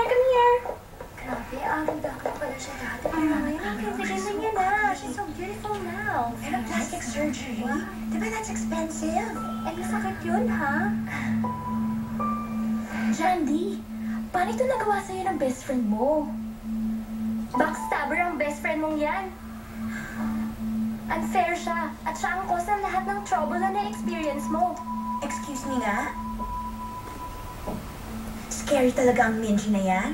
come here. Grabe, agad-agad pala siya dati. Pero ngayon, Ang ganda niya na. She's so beautiful now. pero plastic surgery? Di ba that's expensive? Eh, masakit yun, ha? Jandy, paano ito nagawa sa'yo ng best friend mo? Backstabber ang best friend mong yan. Unfair siya. At siya ang cause ng lahat ng trouble na na-experience mo. Excuse me nga? Scary talaga ang Minji na yan.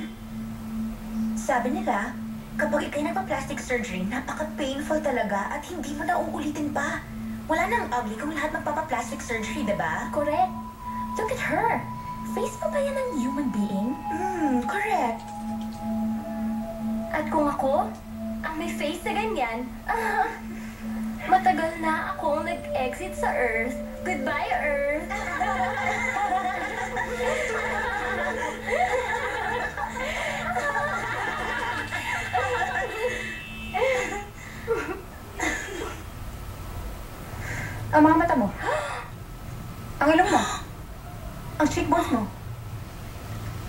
Sabi nila, kapag ikay nagpa-plastic surgery, napaka-painful talaga at hindi mo na uulitin pa. Wala nang ugly kung lahat magpapa-plastic surgery, diba? Correct. Look at her. Face pa ba yan ng human being? Correct. At kung ako, ang may face na ganyan, matagal na akong nag-exit sa Earth. Goodbye, Earth! Ang mga mata mo. Ang ilong mo. Ang cheekbones mo.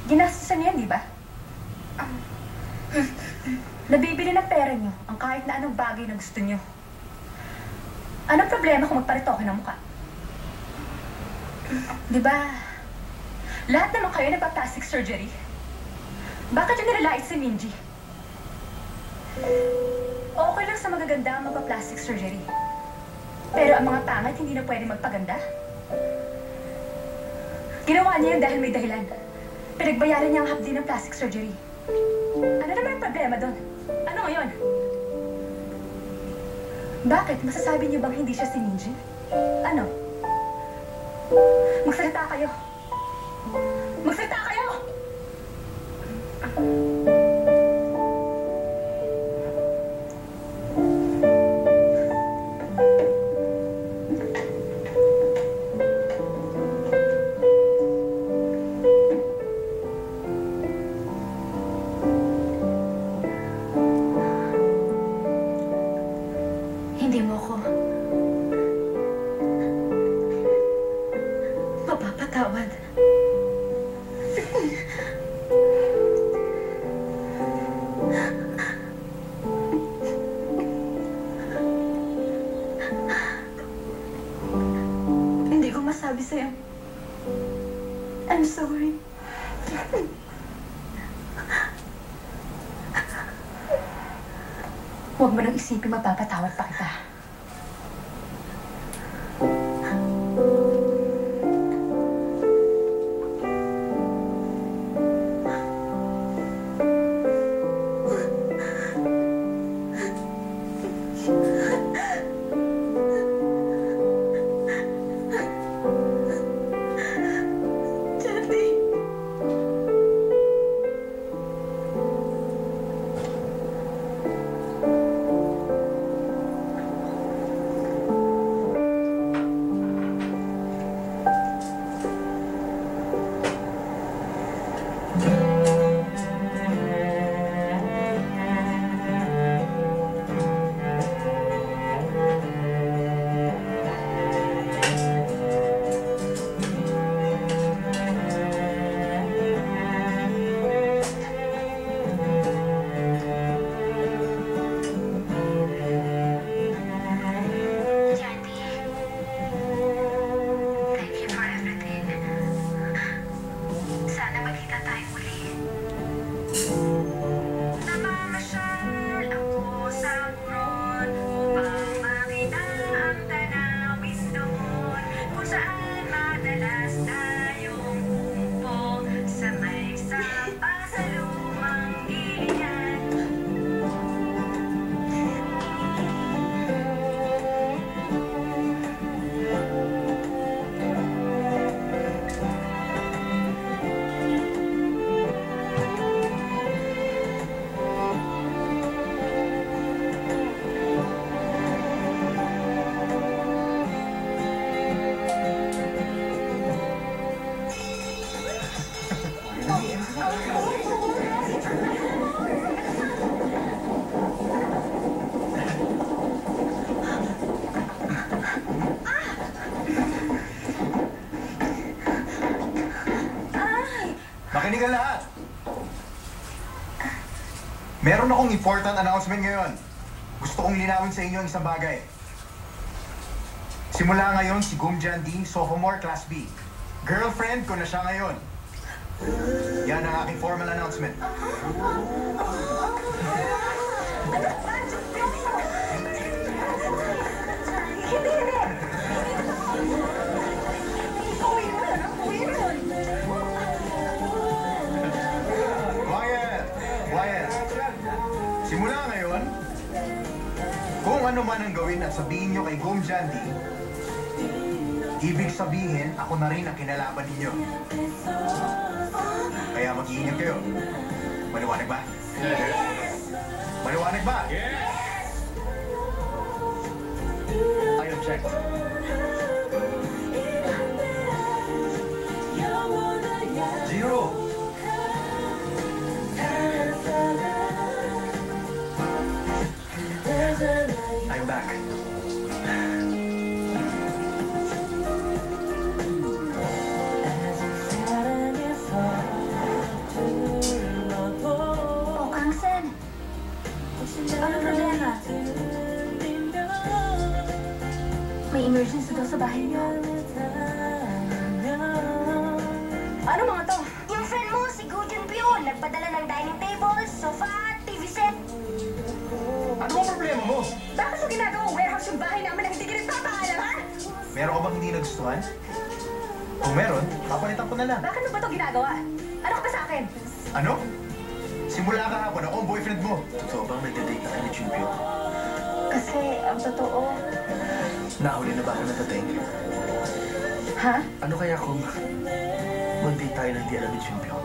Ginastusan niyan, di ba? Nabibili ng pera niyo ang kahit na anong bagay na gusto niyo. Anong problema kung magparitoke ng mukha? Di ba? Lahat naman kayo nagpa-plastic surgery. Bakit yung nilalait si Minji? Okay lang sa magaganda ang magpa-plastic surgery. Pero ang mga pangit hindi na pwede magpaganda. Ginawa niya yun dahil may dahilan. Pinagbayaran niya ang hapdi ng plastic surgery. Ano naman ang problema doon? Ano ngayon? Bakit? Masasabi niyo bang hindi siya si Minji? Ano? Magsalita kayo. Magsalita kayo! Hindi mo ako mapapatawad. Hindi ko masabi sa'yo. I'm sorry. Huwag mo nang isipin mapapatawad pa kita. Makinig ang lahat. Meron akong important announcement ngayon. Gusto kong linawin sa inyo ang isang bagay. Simula ngayon, si Gum Jandy, sophomore class B. Girlfriend ko na siya ngayon. Yan ang aking formal announcement. Quiet! Quiet! Simula ngayon, kung ano man ang gawin at sabihin nyo kay Gum Jandy, ibig sabihin, ako na rin ang kinalaban ninyo. Kaya mag-iingat kayo. Maliwanag ba? Yes! Maliwanag ba? Yes! I object. Zero! I'm back. Oh, Kangsen. Ano problema? May emergency daw sa bahay niyo. Ano mga to? Yung friend mo, si Gu Junpyo, nagpadala ng dining table, sofa, TV set. Ano ang problema mo? Bakit mo ginagawang warehouse yung bahay namin na hindi ka rin papaalam, ha? Meron ka bang hindi nagustuhan? Kung meron, papalitan ko na lang. Bakit mo ba ito ginagawa? Ano ka ba sa akin? Ano? Simula kahapon, ako ang boyfriend mo. Totoo bang nagde-date na kayo ni Chumpio? Kasi ang totoo... Nahuli na ba ako natating? Ha? Ano kaya kung mag-date tayo na hindi alam ni Chumpio?